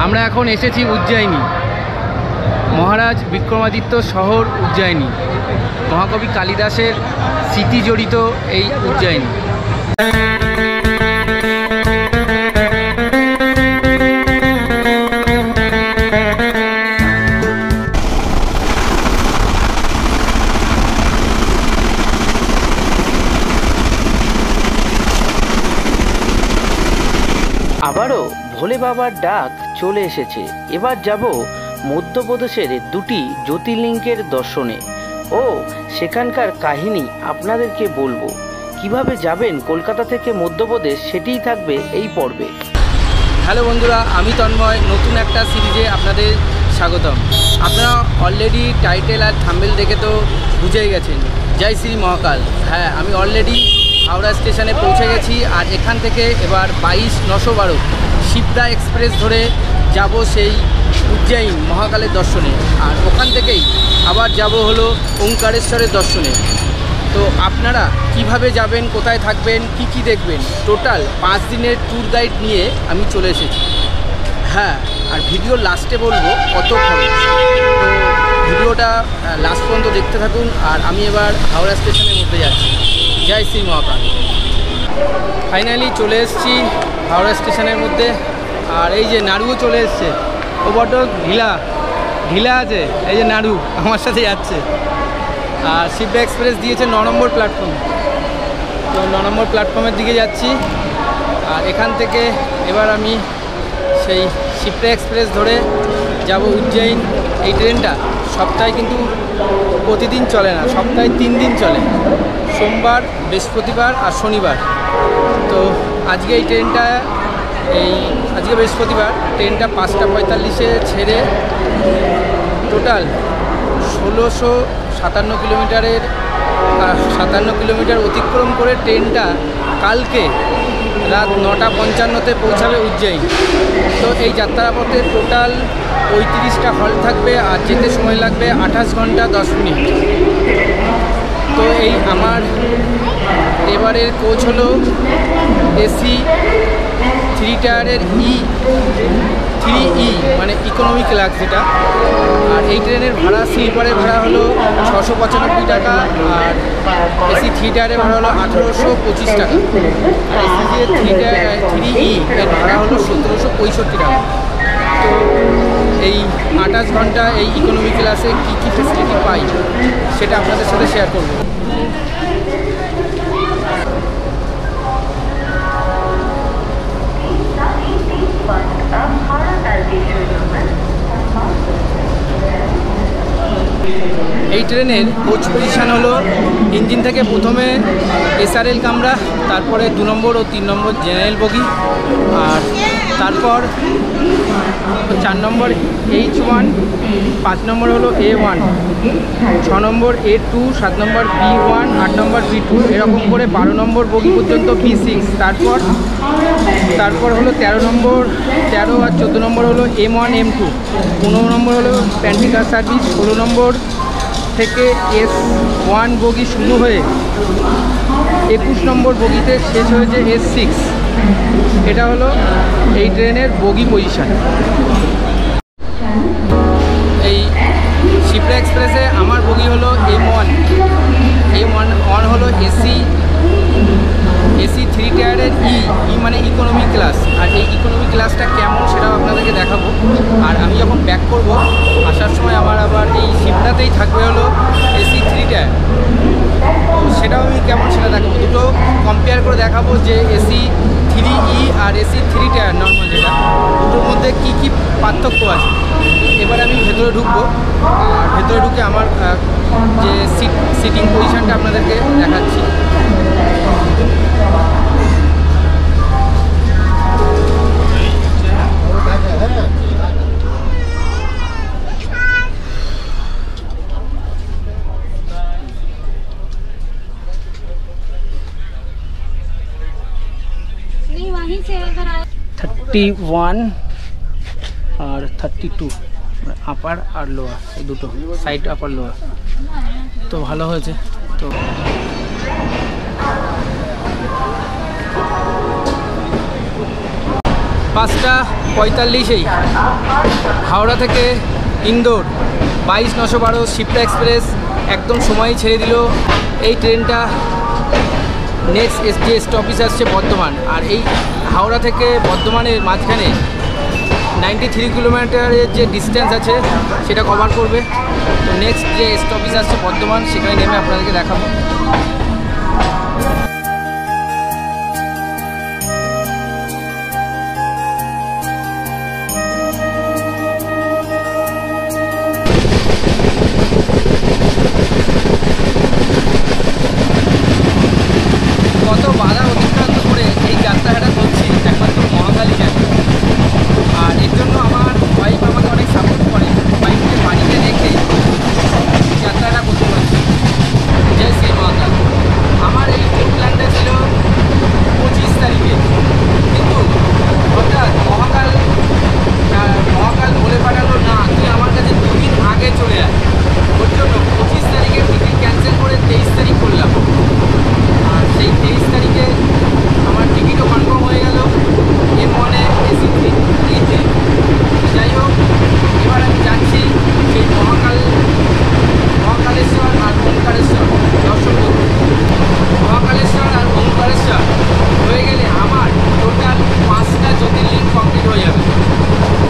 আমরা এখন এসেছি উজ্জয়িনী, মহারাজ বিক্রমাদিত্য শহর উজ্জয়িনী। মহাকবি কালিদাসের স্মৃতি জড়িত এই উজ্জয়িনী। আবারও ভোলে বাবার ডাক চলে এসেছে। এবার যাব মধ্যপ্রদেশের দুটি জ্যোতির্লিঙ্গের দর্শনে ও সেখানকার কাহিনী আপনাদেরকে বলবো। কিভাবে যাবেন কলকাতা থেকে মধ্যপ্রদেশ সেটিই থাকবে এই পর্বে। হ্যালো বন্ধুরা, আমি তন্ময়। নতুন একটা সিরিজে আপনাদের স্বাগতম। আপনারা অলরেডি টাইটেল আর থাম্বনেল দেখে তো বুঝেই গেছেন, জয় শ্রী মহাকাল। হ্যাঁ, আমি অলরেডি হাওড়া স্টেশনে পৌঁছে গেছি। আর এখান থেকে এবার 22-912 শিপ্রা এক্সপ্রেস ধরে যাব সেই উজ্জয়িন মহাকালের দর্শনে। আর ওখান থেকেই আবার যাব হলো ওঙ্কারেশ্বরের দর্শনে। তো আপনারা কিভাবে যাবেন, কোথায় থাকবেন, কি কি দেখবেন, টোটাল 5 দিনের ট্যুর গাইড নিয়ে আমি চলে এসেছি। হ্যাঁ, আর ভিডিওর লাস্টে বলবো কত খরচ। তো ভিডিওটা লাস্ট পর্যন্ত দেখতে থাকুন। আর আমি এবার হাওড়া স্টেশনের মধ্যে যাচ্ছি। জয় শ্রী মহাকাল। ফাইনালি চলে এসেছি হাওড়া স্টেশনের মধ্যে। আর এই যে নাড়ুও চলে এসছে। ও বড্ড ঢিলা আছে। এই যে নাড়ু আমার সাথে যাচ্ছে। আর শিপ্রা এক্সপ্রেস দিয়েছে 9 নম্বর প্ল্যাটফর্ম। তো 9 নম্বর প্ল্যাটফর্মের দিকে যাচ্ছি। আর এখান থেকে এবার আমি সেই শিপ্রা এক্সপ্রেস ধরে যাব উজ্জয়িন। এই ট্রেনটা সপ্তাহে কিন্তু প্রতিদিন চলে না, সপ্তাহে 3 দিন চলে, সোমবার, বৃহস্পতিবার আর শনিবার। তো আজকে এই ট্রেনটা আজকে বৃহস্পতিবার, ট্রেনটা 5টা 45-এ ছেড়ে টোটাল 1657 কিলোমিটার অতিক্রম করে ট্রেনটা কালকে রাত 9টা 55-তে পৌঁছাবে উজ্জয়িন। তো এই যাত্রাপথে টোটাল 35টা হল থাকবে আর যেতে সময় লাগবে 28 ঘন্টা 10 মিনিট। তো এই আমার এবারের কোচ হলো এসি 3 টায়ারের E3E, মানে ইকোনমি ক্লাস যেটা। আর এই ট্রেনের ভাড়া, স্লিপারের ভাড়া হলো 695 টাকা। আর এসি 3 টায়ারের ভাড়া হলো 1825 টাকা। আর এসি যে 3E এর ভাড়া হলো 1765 টাকা। তো এই 28 ঘন্টা এই ইকোনমি ক্লাসে কী কী ফেসিলিটি পাই সেটা আপনাদের সাথে শেয়ার করব। এই ট্রেনের কোচ পজিশান হলো ইঞ্জিন থেকে প্রথমে SRL কামরা, তারপরে 2 নম্বর ও 3 নম্বর জেনারেল বগি, আর তারপর 4 নম্বর H1, 5 নম্বর হলো A1, 6 নম্বর A2, 7 নম্বর B1, 8 নম্বর B2, এরকম করে 12 নম্বর বগি পর্যন্ত B6। তারপর হলো 13 আর 14 নম্বর হলো M1, M2, 15 নম্বর হলো প্যান্টিকার সার্ভিস, 16 নম্বর থেকে S1 বগি শুরু হয়ে 21 নম্বর বগিতে শেষ হয়েছে S6। এটা হলো এই ট্রেনের বগি পজিশান। এই শিপ্রা এক্সপ্রেসে আমার বগি হলো M1 হলো এসি 3 টায়ারের E মানে ইকোনমি ক্লাস। আর এই ইকোনমি ক্লাসটা কেমন সেটাও আপনাদেরকে দেখাবো। আর আমি যখন ব্যাক করব আসার সময় আমার আবার এই শিপ্রাতেই থাকবে হলো এসি 3 টায়ার। সেটাও আমি কেমন সেটা দেখাবো, দুটো কম্পেয়ার করে দেখাবো যে এসি 3E আর এসি 3 টায়ার নর্মাল যেটা, দুটোর মধ্যে কী কী পার্থক্য আছে। এবার আমি ভেতরে ঢুকবো। আর ভেতরে ঢুকে আমার যে সিটিং পজিশানটা আপনাদেরকে দেখাচ্ছি। नहीं वहीं से अगर आए 31 আর 32 আপার আর লোয়ার, এই দুটো সাইড আপার লোয়ার। তো ভালো হয়েছে। তো 5:45 হাওড়া থেকে ইন্দোর 22/912 শিপ্রা এক্সপ্রেস একদম সময় ছেড়ে দিল। এই ট্রেনটা নেক্সট যে স্টপেজ আসছে বর্ধমান, আর এই হাওড়া থেকে বর্ধমানের মাঝখানে 93 কিলোমিটারের যে ডিস্টেন্স আছে সেটা কভার করবে। তো নেক্সট যে স্টপেজ আসছে বর্ধমান, সেখানে নেমে আপনাদেরকে দেখাবো। কত বাধা অতিক্রান্ত করে এই যাত্রাটা করছি একমাত্র মহাকালী জানে। আর এর জন্য আমার ওয়াইফ আমাকে অনেক সাপোর্ট করে, ওয়াইফকে বাড়িতে রেখে যাত্রাটা করতে পারছি। জয় শ্রী মহাকাল। আমার এই ট্রিপ প্ল্যানটা ছিল 25 তারিখে, কিন্তু হঠাৎ মহাকাল বলে পাঠালো, না তুই আমার কাছে 2 দিন আগে চলে আয়। ওর জন্য 25 তারিখে টিকিট ক্যান্সেল করে 23 তারিখ করলাম। আর সেই 23 তারিখে আমার টিকিটও কনফার্ম হয়ে গেল M1-এ AC থ্রিতে। যাই হোক, এবার আমি যাচ্ছি সেই মহাকালেশ্বর আর ওমকারেশ্বর দর্শন করব। মহাকালেশ্বর আর ওমকারেশ্বর হয়ে গেলে আমার টোটাল 5টা জ্যোতির্লিঙ্গ কমপ্লিট হয়ে যাবে।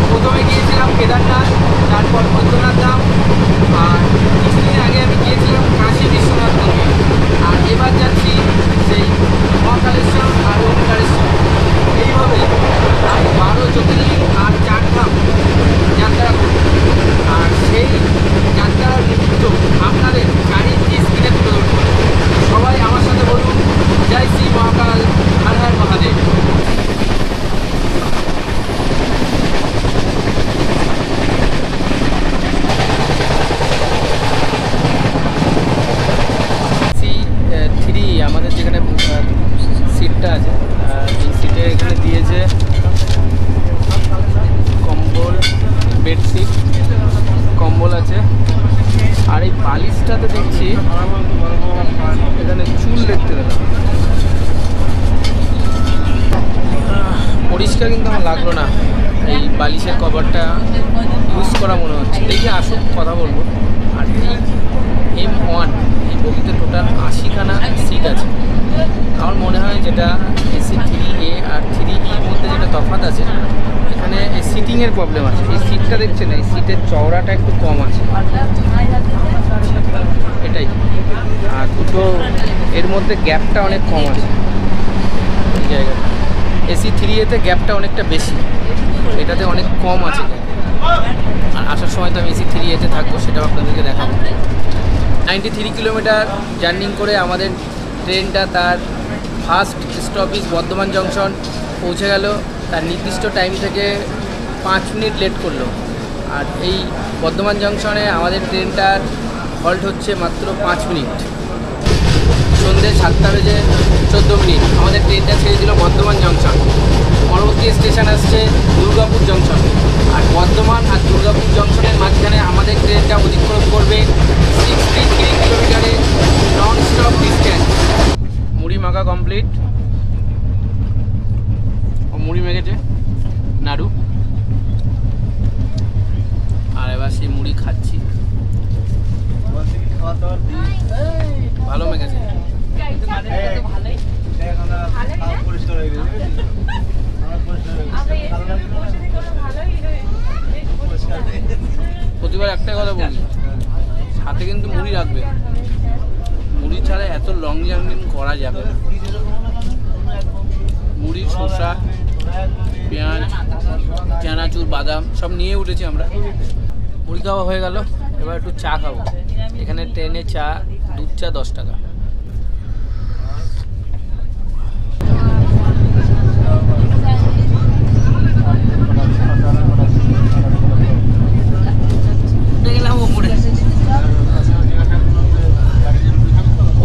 প্রথমে গিয়েছিলাম কেদারনাথ, তারপর বৈদ্যনাথ ধাম, আর কিছুদিন আগে আমি গিয়েছিলাম কাশী বিশ্বনাথ মন্দির। আর এবার যাচ্ছি সেই মহাকালেশ্বর আর ওমকারেশ্বর। এইভাবে আমি 12 জ্যোতির্লিঙ্গ আর 4 ধাম যাত্রা করব। আর সেই যাত্রার মুহূর্ত আপনাদের চারিদিকে স্ক্রিনে তুলে ধরব। সবাই আমার সাথে বলুন, জয় শ্রী মহাকাল, হর হর মহাদেব। C3 আমাদের যেখানে সিটটা আছে, এই সিটে এখানে দিয়েছে কম্বল, বেডশিট, কম্বল আছে। আর এই বালিশটাতে দেখছি এখানে চুল দেখতে পেলাম। পরিষ্কার কিন্তু আমার লাগলো না, এই বালিশের কভারটা ইউজ করা মনে হচ্ছে। দেখি আসুক, কথা বলবো। আর এই M1 এই বগিতে টোটাল 80খানা সিট আছে। আমার মনে হয় যেটা AC 3A আর 3E মধ্যে যেটা তফাৎ আছে, এখানে এই সিটিংয়ের প্রবলেম আছে। এই সিটটা দেখছেন, এই সিটের চওড়াটা একটু কম আছে, এটাই। আর দুটো এর মধ্যে গ্যাপটা অনেক কম আছে এই জায়গাটা। AC 3A-তে গ্যাপটা অনেকটা বেশি, এটাতে অনেক কম আছে। আর আসার সময় তো আমি AC 3A-তে থাকবো, সেটাও আপনাদেরকে দেখাবো। 93 কিলোমিটার জার্নিং করে আমাদের ট্রেনটা তার ফার্স্ট স্টপেজ বর্ধমান জংশন পৌঁছে গেল। তার নির্দিষ্ট টাইম থেকে 5 মিনিট লেট করলো। আর এই বর্ধমান জংশনে আমাদের ট্রেনটার হল্ট হচ্ছে মাত্র 5 মিনিট। সন্ধ্যে 7:14 আমাদের ট্রেনটা ছেড়ে দিল বর্ধমান জংশন। পরবর্তী স্টেশন আসছে দুর্গাপুর জংশন। আর বর্ধমান আর দুর্গাপুর জংশনের মাঝখানে আমাদের ট্রেনটা অতিক্রম করবে 63 কিলোমিটারে নন স্টপ ডিস্টেন্স। মুড়ি মাখা কমপ্লিট, মুড়ি মেখেছে নাড়ু। আর এবার সেই মুড়ি খাচ্ছি, ভালো মেখেছে। প্রতিবার একটাই কথা বলি, সাথে কিন্তু মুড়ি রাখবে। মুড়ি ছাড়া এত লং জার্নি করা যাবে না। মুড়ি, শসা, পেঁয়াজ, চানাচুর, বাদাম সব নিয়ে উঠেছি আমরা। মুড়ি খাওয়া হয়ে গেল, এবার একটু চা খাবো। এখানে ট্রেনে চা, দুধ চা 10 টাকা।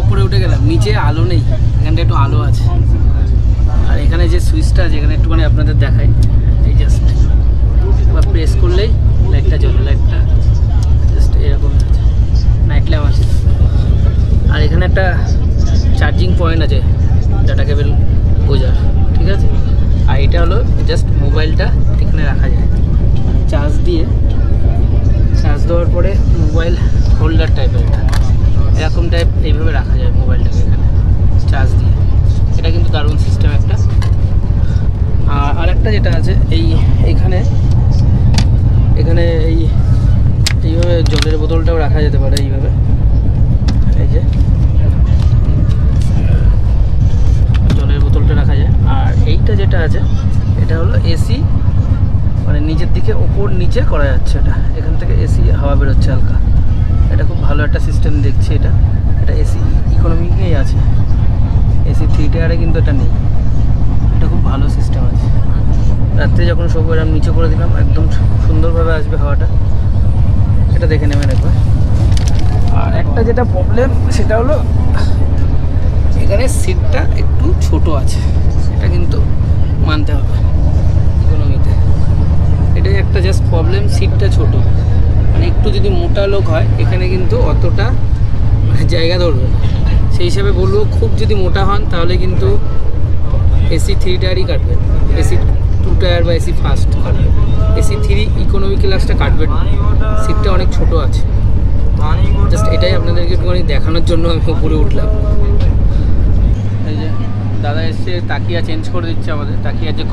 উপরে উঠে গেলাম, নিচে আলো নেই, এখানটা একটু আলো আছে। আর এখানে যে সুইচটা আছে, এখানে একটুখানি আপনাদের দেখাই। এই জাস্ট এবার প্রেস করলেই লাইটটা জ্বলে, লাইটটা জাস্ট এরকম নাইট ল্যাম্প আছে। আর এখানে একটা চার্জিং পয়েন্ট আছে, ডাটা কেবল বোঝার, ঠিক আছে। আর এটা হলো জাস্ট মোবাইলটা এখানে রাখা যায়, চার্জ দেওয়ার পরে মোবাইল হোল্ডার টাইপের এটা এরকম টাইপ এইভাবে রাখা যায় মোবাইলটাকে এখানে চার্জ দিয়ে। এটা কিন্তু দারুণ সিস্টেম একটা। আর একটা যেটা আছে এইখানে এইভাবে জলের বোতলটাও রাখা যেতে পারে এইভাবে, এই যে জলের বোতলটা রাখা যায়। আর এইটা যেটা আছে এটা হলো এসি, মানে নিচের দিকে ওপর নিচে করা যাচ্ছে, এটা এখান থেকে এসি হাওয়া বেরোচ্ছে হালকা। এটা খুব ভালো একটা সিস্টেম দেখছি। এটা এসি ইকোনমিকেই আছে, এসি 3 টায়ারে কিন্তু এটা নেই। এটা খুব ভালো সিস্টেম আছে। রাত্রে যখন শোবো এরকম নিচে করে দিলাম, একদম সুন্দরভাবে আসবে হাওয়াটা, এটা দেখে নেবেন একবার। আর একটা যেটা প্রবলেম সেটা হলো এখানে সিটটা একটু ছোট আছে, এটা কিন্তু মানতে হবে ইকোনমিতে। এটাই একটা জাস্ট প্রবলেম, সিটটা ছোট। মানে একটু যদি মোটা লোক হয় এখানে কিন্তু অতটা জায়গা ধরবে না। সেই হিসাবে বলবো খুব যদি মোটা হন তাহলে কিন্তু এসি 3 টায়ারই কাটবে, এসি 2 টায়ার বা এসি ফার্স্ট কাটবে। এসি 3 ইকোনমি ক্লাসটা কাটবে না, সিটটা অনেক ছোট আছে। জাস্ট এটাই আপনাদেরকে একটুখানি দেখানোর জন্য আমি উপরে উঠলাম। এই যে দাদা এসে তাকিয়া চেঞ্জ করে দিচ্ছে আমাদের, তাকিয়ার যে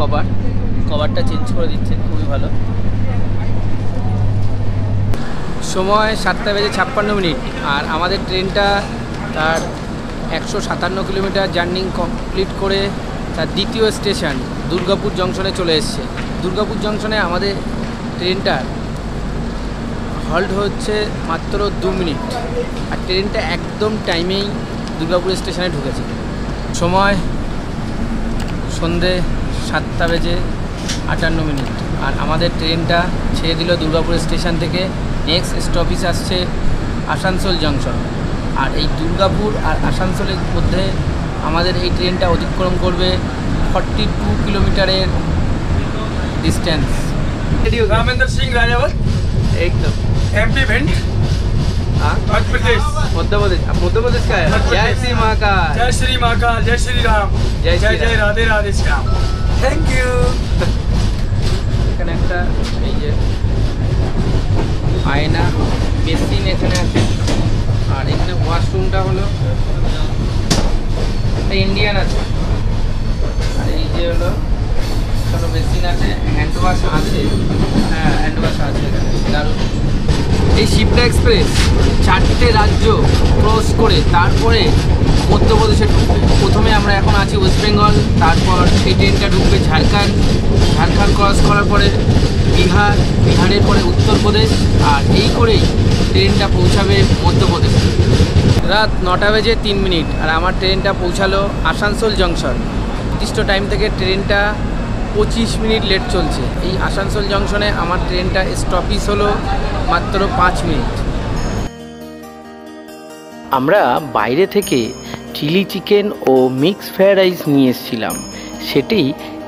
কভারটা চেঞ্জ করে দিচ্ছে, খুবই ভালো। সময় 7:56 আর আমাদের ট্রেনটা তার 157 কিলোমিটার জার্নি কমপ্লিট করে তার দ্বিতীয় স্টেশন দুর্গাপুর জংশনে চলে এসছে। দুর্গাপুর জংশনে আমাদের ট্রেনটার হল্ট হচ্ছে মাত্র 2 মিনিট, আর ট্রেনটা একদম টাইমেই দুর্গাপুর স্টেশনে ঢুকেছে। সময় সন্ধে 7:58 আর আমাদের ট্রেনটা ছেড়ে দিল দুর্গাপুর স্টেশন থেকে। নেক্সট স্টপেজ আসছে আসানসোল জংশন। আর এই দুর্গাপুর আর আসানসোলের মধ্যে আমাদের এই ট্রেনটা অতিক্রম করবে 42 কিলোমিটারের डिस्टेंस। रामेंद्र सिंह राजावत एकदम एमपी भिंड मध्य प्रदेश। मध्य प्रदेश का है। जय श्री महाकाल, जय श्री महाकाल, जय श्री राम, जय जय जय राधे राधे श्याम। Thank you. এখানে একটা এই যে আয়না বেসিন এখানে আছে। আর এখানে ওয়াশরুমটা হলো একটা ইন্ডিয়ান আছে। আর এই যে হলো ছোটো বেসিন আছে, হ্যান্ড ওয়াশ আছে। হ্যাঁ, হ্যান্ড ওয়াশ আছে এখানে, দারুণ। এই শিপ্রা এক্সপ্রেস 4টে রাজ্য ক্রস করে তারপরে মধ্যপ্রদেশে ঢুকবে। প্রথমে আমরা এখন আছি ওয়েস্ট বেঙ্গল, তারপর এই ট্রেনটা ঢুকবে ঝাড়খণ্ড ক্রস করার পরে বিহারের পরে উত্তরপ্রদেশ, আর এই করেই ট্রেনটা পৌঁছাবে মধ্যপ্রদেশ। রাত 9:03 আর আমার ট্রেনটা পৌঁছালো আসানসোল জংশন। নির্দিষ্ট টাইম থেকে ট্রেনটা 25 মিনিট লেট চলছে। এই আসানসোল জংশনে আমার ট্রেনটা স্টপেজ হলো মাত্র 5 মিনিট। আমরা বাইরে থেকে চিলি চিকেন ও মিক্স ফ্রাইড রাইস নিয়ে এসেছিলাম, সেটি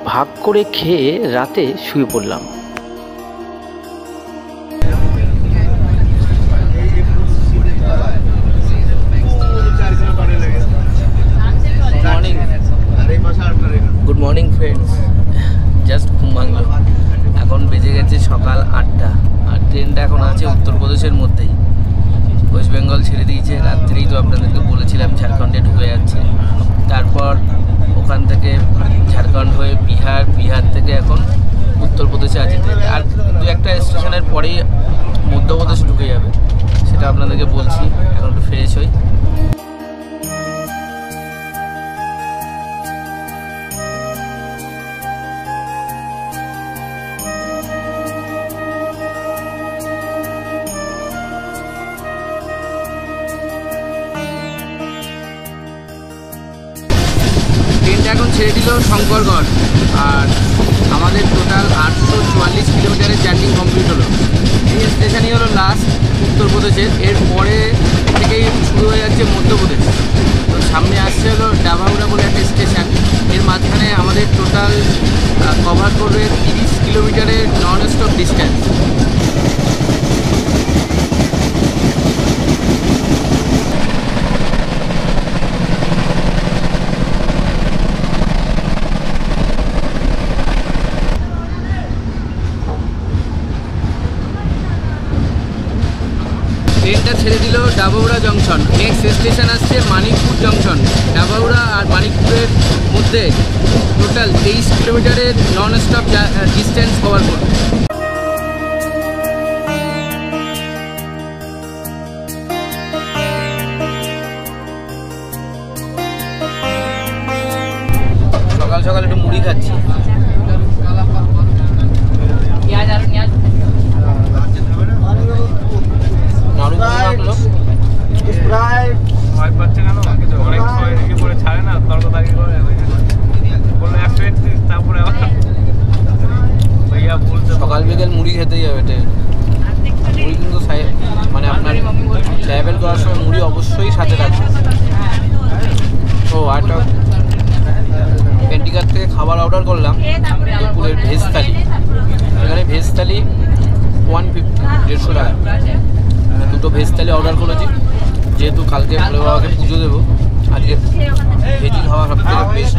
ভাগ করে খেয়ে রাতে শুয়ে পড়লাম। গুড মর্নিং ফ্রেন্ডস, জাস্ট ঘুম ভাঙলো। এখন বেজে গেছে সকাল 8টা আর ট্রেনটা এখন আছে উত্তরপ্রদেশের মধ্যেই। ওয়েস্ট বেঙ্গল ছেড়ে দিয়েছে রাত্রেই, তো আপনাদেরকে বলেছিলাম ঝাড়খণ্ডে ঢুকে যাচ্ছে। তারপর ওখান থেকে ঝাড়খণ্ড হয়ে বিহার থেকে এখন উত্তরপ্রদেশে আছে। আর 2-1টা স্টেশনের পরেই মধ্যপ্রদেশ ঢুকে যাবে, সেটা আপনাদেরকে বলছি। এখন একটু ফ্রেশ হই। ট্রেনটা এখন ছেড়ে দিল শঙ্করগড়, আর আমাদের টোটাল 844 কিলোমিটারের জার্নি কমপ্লিট হলো। এই স্টেশনই হলো লাস্ট উত্তরপ্রদেশের, এরপরে থেকেই শুরু হয়ে যাচ্ছে মধ্যপ্রদেশ। তো সামনে আসছে হলো ডাভাউড়া বলে একটা স্টেশন, এর মাঝখানে আমাদের টোটাল কভার করবে 30 কিলোমিটারের নন স্টপ ডিস্টেন্স। ট্রেনটা ছেড়ে দিল ডাবৌড়া জংশন। নেক্সট স্টেশন আসছে মানিকপুর জংশন। ডাবৌড়া আর মানিকপুরের মধ্যে টোটাল 23 কিলোমিটারের নন স্টপ ডিস্টেন্স কভার করবে। সকাল সকাল একটু মুড়ি খাচ্ছি। সকাল বিকেল মুড়ি খেতেই হবে। মুড়ি কিন্তু মানে আপনার ট্রাভেল করার সময় মুড়ি অবশ্যই সাথে রাখবে। তো আরেকটা পেন্টিকার থেকে খাবার অর্ডার করলাম, দুপুরের ভেজ থালি। এখানে ভেজ থালি 150, 150 টাকা। দুটো ভেজ থালি অর্ডার করেছি, যেহেতু কালকে ভোলে বাবাকে পুজো দেবো, আজকে ভেজি খাওয়া সব থেকে বেস্ট।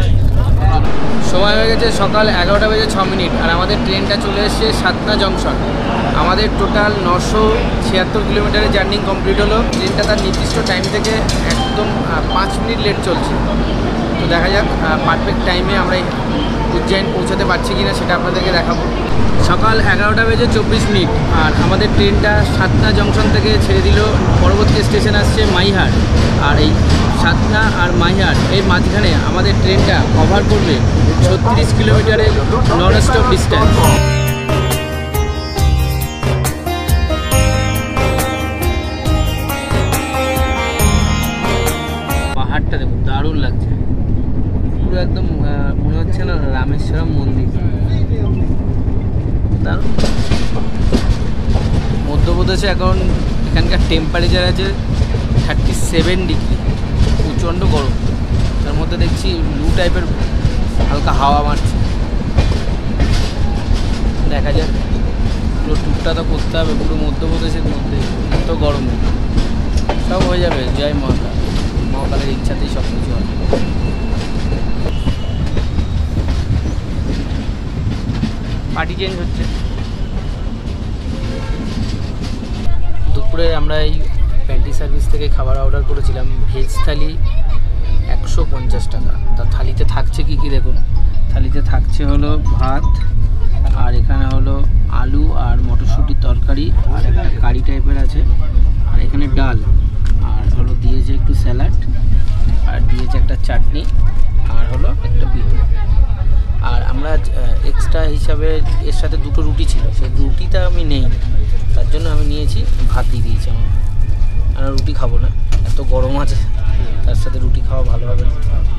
সময় হয়ে গেছে সকাল 11টা বেজে 6 মিনিট, আর আমাদের ট্রেনটা চলে এসছে সাতনা জংশন। আমাদের টোটাল 976 কিলোমিটারের জার্নি কমপ্লিট হলো। ট্রেনটা তার নির্দিষ্ট টাইম থেকে একদম 5 মিনিট লেট চলছে। তো দেখা যাক পারফেক্ট টাইমে আমরা উজ্জয়ন পৌঁছাতে পারছি কিনা, সেটা আপনাদেরকে দেখাবো। সকাল 11টা বেজে 24 মিনিট, আর আমাদের ট্রেনটা সাতনা জংশন থেকে ছেড়ে দিল। পরবর্তী স্টেশন আসছে মাইহার। আর এই সাতনা আর মাইহার এর মাঝখানে আমাদের ট্রেনটা কভার করবে 36 কিলোমিটারের নন স্টপ ডিস্টেন্স। পাহাড়টা দেখুন, দারুণ লাগছে। পুরো একদম মনে হচ্ছে না রামেশ্বরম মন্দির। দারুণ। মধ্যপ্রদেশে এখন এখানকার টেম্পারেচার আছে 37 ডিগ্রি, প্রচণ্ড গরম। তার মধ্যে দেখছি লু টাইপের হালকা হাওয়া মারছে। দেখা যাক, পুরো ট্যুরটা তো করতে হবে পুরো মধ্যপ্রদেশের মধ্যে। এত গরম সব হয়ে যাবে। জয় মহাকাল, মহাকালের ইচ্ছাতেই সব কিছু হবে। পার্টি চেঞ্জ হচ্ছে। দুপুরে আমরা এই প্যান্টি সার্ভিস থেকে খাবার অর্ডার করেছিলাম। ভেজ থালি 150 টাকা। তার থালিতে থাকছে কি কি দেখুন। থালিতে থাকছে হলো ভাত, আর এখানে হলো আলু আর মটরশুঁটির তরকারি, আর একটা কারি টাইপের আছে, আর এখানে ডাল, আর হলো দিয়েছে একটু স্যালাড, আর দিয়েছে একটা চাটনি, আর হলো একটা বিট। আর আমরা এক্সট্রা হিসাবে এর সাথে দুটো রুটি ছিল, সেই রুটিটা আমি নেই, তার জন্য আমি নিয়েছি ভাত দিয়ে দিয়েছি। আমরা রুটি খাবো না, এত গরম আছে, তার সাথে রুটি খাওয়া ভালো হবে না,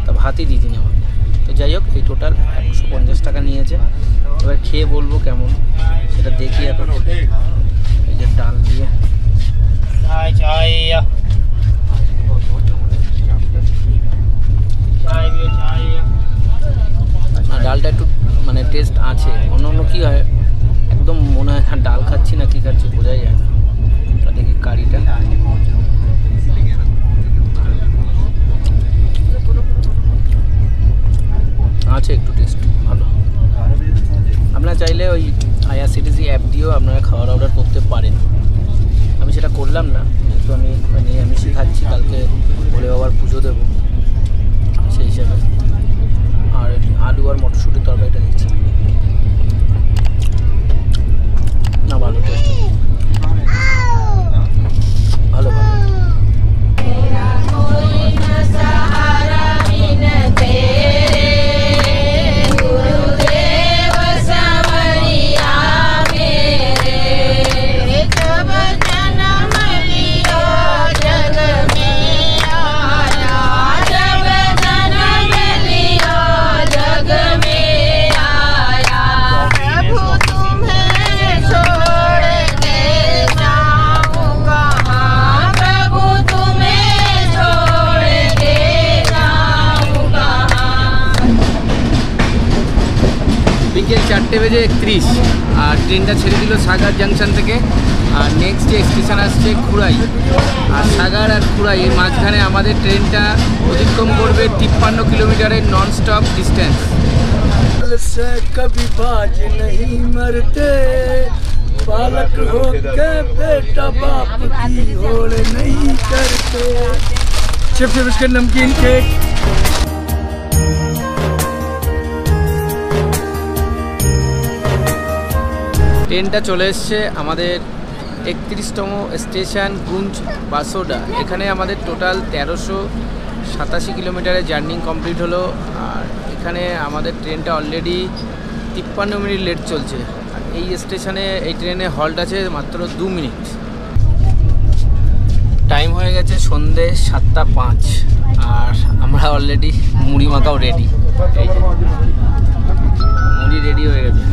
তা ভাতই দিয়ে দিন আমাকে। তো যাই হোক, এই টোটাল 150 টাকা নিয়েছে। এবার খেয়ে বলবো কেমন সেটা দেখি। এখন এই যে ডাল দিয়ে ডালটা একটু মানে টেস্ট আছে। অন্য অন্য কী হয় একদম মনে হয় ডাল খাচ্ছি না কী খাচ্ছি বোঝাই যায় না। তা দেখি কারিটা। আছে একটু টেস্ট ভালো। আপনারা চাইলে ওই IRCTC অ্যাপ দিয়েও আপনারা খাবার অর্ডার করতে পারেন। আমি সেটা করলাম না, কিন্তু আমি নিরামিষই খাচ্ছি, কালকে ভোলে বাবার পুজো দেবো সেই হিসাবে। আর আলু আর মটরশুঁটির তরকারিটা দিচ্ছি না, ভালো টেস্ট, ভালো ভালো। বিকেল 4টে বেজে 31, আর ট্রেনটা ছেড়ে দিল সাগার জাংশন থেকে। আর নেক্সট যে স্টেশন আসছে খুড়াই। আর সাগার আর খুড়াই এর মাঝখানে আমাদের ট্রেনটা অতিক্রম করবে 53 কিলোমিটারের নন স্টপ ডিস্টেন্স। से कभी बाज नहीं मरते, बालक हो के बेटा बाप की होड़ नहीं करते। चिप्स बिस्किट नमकीन केक। ট্রেনটা চলে এসছে আমাদের 31তম স্টেশন গুঞ্জ বাসোডা। এখানে আমাদের টোটাল 1387 কিলোমিটারের জার্নি কমপ্লিট হলো। আর এখানে আমাদের ট্রেনটা অলরেডি 53 মিনিট লেট চলছে। আর এই স্টেশনে এই ট্রেনে হল্ট আছে মাত্র 2 মিনিট। টাইম হয়ে গেছে সন্ধে 7:05 আর আমরা অলরেডি মুড়ি মাখাও রেডি। এই যে মুড়ি রেডি হয়ে গেছে।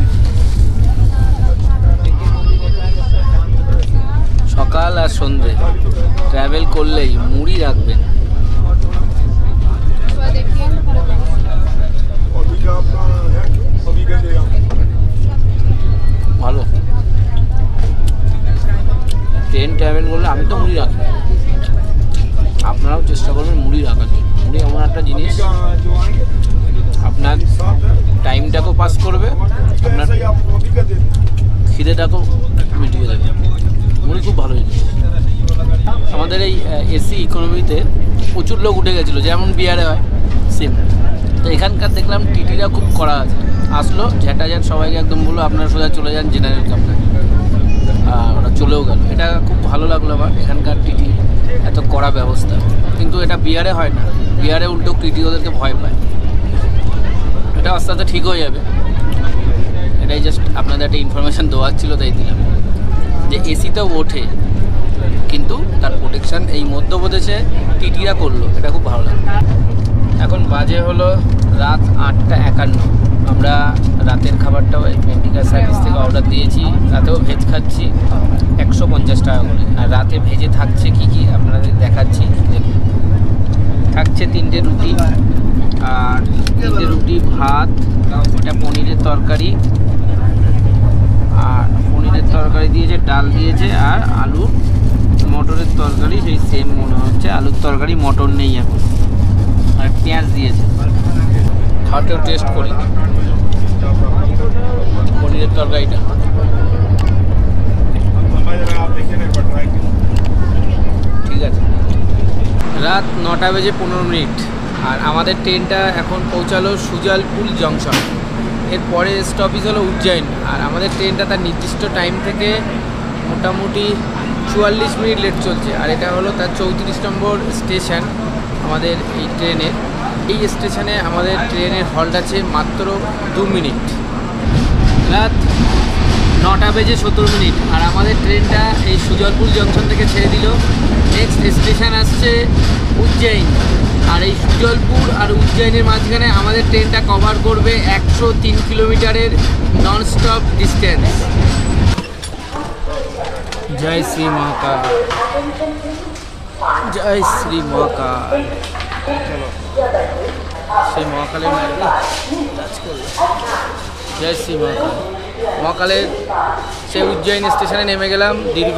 সকাল আর সন্ধে ট্রাভেল করলেই মুড়ি রাখবেন। ভালো ট্রেন ট্রাভেল করলে আমি তো মুড়ি রাখি, আপনারাও চেষ্টা করবেন মুড়ি রাখার। মুড়ি এমন একটা জিনিস আপনার টাইমটাকেও পাস করবে, আপনার খিদেটাকেও মিটিয়ে দেবে। মুড়ি খুব ভালো জিনিস। আমাদের এই এসি ইকোনমিতে প্রচুর লোক উঠে গেছিলো, যেমন বিহারে হয় সেম। তো এখানকার দেখলাম টিটিরা খুব কড়া আছে, আসলো ঝ্যাটাঝ্যাট সবাইকে একদম বললো আপনারা সোজা চলে যান জেনারেল কামরায়। ওরা চলেও গেল, এটা খুব ভালো লাগলো আমার এখানকার টিটি এত কড়া ব্যবস্থা। কিন্তু এটা বিহারে হয় না, বিহারে উল্টো টিটি ওদেরকে ভয় পায়। এটা আস্তে আস্তে ঠিক হয়ে যাবে, এটাই জাস্ট আপনাদের একটা ইনফরমেশান দেওয়ার ছিল, তাই দিলাম। যে এসিতেও ওঠে কিন্তু তার প্রোটেকশান এই মধ্যপ্রদেশে টিটিরা করলো, এটা খুব ভালো লাগে। এখন বাজে হলো রাত 8:51। আমরা রাতের খাবারটাও মেডিকেল সার্ভিস থেকে অর্ডার দিয়েছি। রাতেও ভেজ খাচ্ছি 150 টাকা করে। আর রাতে ভেজে থাকছে কি কি আপনাদের দেখাচ্ছি। দেখুন, থাকছে 3টে রুটি, আর 3টে রুটি, ভাত, এটা পনিরের তরকারি, আর পনিরের তরকারি দিয়েছে, ডাল দিয়েছে, আর আলু মটরের তরকারি সেই সেম মনে হচ্ছে। আলুর তরকারি, মটর নেই এখন, আর পেঁয়াজ দিয়েছে। খাওয়াটাও টেস্ট করি পনিরের তরকারিটা। ঠিক আছে, রাত 9:15 আর আমাদের ট্রেনটা এখন পৌঁছালো সুজালপুর জংশন। এরপরে স্টপেজ হলো উজ্জয়ন। আর আমাদের ট্রেনটা তার নির্দিষ্ট টাইম থেকে মোটামুটি 44 মিনিট লেট চলছে। আর এটা হলো তার 34 নম্বর স্টেশন আমাদের এই ট্রেনের। এই স্টেশনে আমাদের ট্রেনের হল্ট আছে মাত্র 2 মিনিট। রাত 9:17 আর আমাদের ট্রেনটা এই সুজলপুর জংশন থেকে ছেড়ে দিল। নেক্সট স্টেশন আসছে উজ্জয়ন। আর এই সুজলপুর আর উজ্জয়নের মাঝখানে আমাদের ট্রেনটা কভার করবে 103 কিলোমিটারের ননস্টপ ডিস্টেন্স। জয় শ্রী মহাকাল, জয় শ্রী মহাকাল। সেই মহাকালের জয় শ্রী মহাকাল। মহাকালের সেই উজ্জয়ন স্টেশনে নেমে গেলাম দীর্ঘ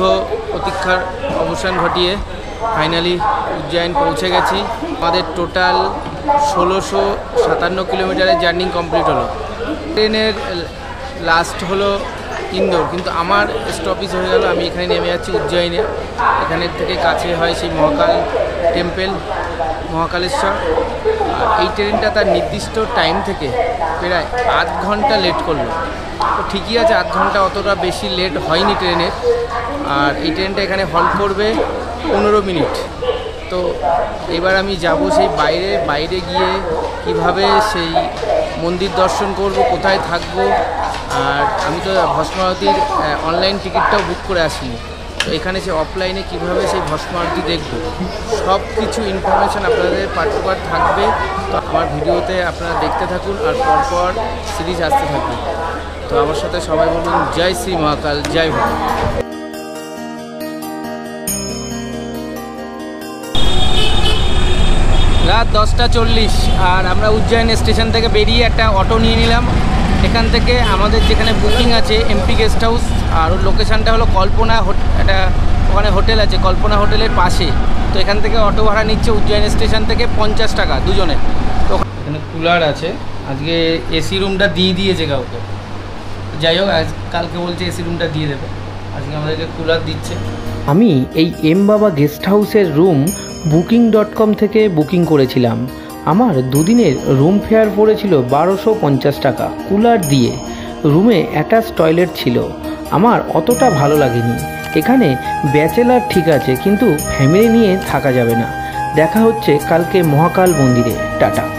প্রতীক্ষার অবসান ঘটিয়ে। ফাইনালি উজ্জয়ন পৌঁছে গেছি। আমাদের টোটাল 1657 কিলোমিটারের জার্নি কমপ্লিট হলো। ট্রেনের লাস্ট হলো ইন্দোর, কিন্তু আমার স্টপেজ হয়ে গেল। আমি এখানে নেমে যাচ্ছি উজ্জয়নে। এখানের থেকে কাছে হয় সেই মহাকাল টেম্পেল, মহাকালেশ্বর। আর এই ট্রেনটা তার নির্দিষ্ট টাইম থেকে প্রায় 8 ঘন্টা লেট করলো। তো ঠিকই আছে, 8 ঘন্টা অতটা বেশি লেট হয়নি ট্রেনের। আর এই ট্রেনটা এখানে হল্ট করবে 15 মিনিট। তো এবার আমি যাব সেই বাইরে গিয়ে কিভাবে সেই মন্দির দর্শন করব, কোথায় থাকবো। আর আমি তো ভস্মারতির অনলাইন টিকিটটাও বুক করে আসিনি। তো এখানে সে অফলাইনে কিভাবে সেই ভস্মারতি দেখব, সব কিছু ইনফরমেশান আপনাদের পার্ট টু পার্ট থাকবে। তো আমার ভিডিওতে আপনারা দেখতে থাকুন আর পরপর সিরিজ আসতে থাকবে। তো আমার সাথে সবাই বলুন জয় শ্রী মহাকাল, জয় ভগবান। রাত 10:40 আর আমরা উজ্জয়ন স্টেশন থেকে বেরিয়ে একটা অটো নিয়ে নিলাম। এখান থেকে আমাদের যেখানে বুকিং আছে এমপি গেস্ট হাউস, আর ওর লোকেশানটা হলো কল্পনা, একটা ওখানে হোটেল আছে কল্পনা হোটেলের পাশে। তো এখান থেকে অটো ভাড়া নিচ্ছে উজ্জয়ন স্টেশন থেকে 50 টাকা দুজনে। তো এখানে কুলার আছে, আজকে এসি রুমটা দিয়ে দিয়েছে কাউকে। যাই হোক, কালকে বলছে এসি রুমটা দিয়ে দেবে। আজকে আমাদেরকে কুলার দিচ্ছে। আমি এই এম বাবা গেস্ট হাউসের রুম booking.com থেকে বুকিং করেছিলাম। আমার দুদিনের রুম ফেয়ার পড়েছিল 1250 টাকা কুলার দিয়ে। রুমে অ্যাটাচ টয়লেট ছিল। আমার অতটা ভালো লাগেনি। এখানে ব্যাচেলার ঠিক আছে, কিন্তু ফ্যামিলি নিয়ে থাকা যাবে না। দেখা হচ্ছে কালকে মহাকাল মন্দিরে। টাটা।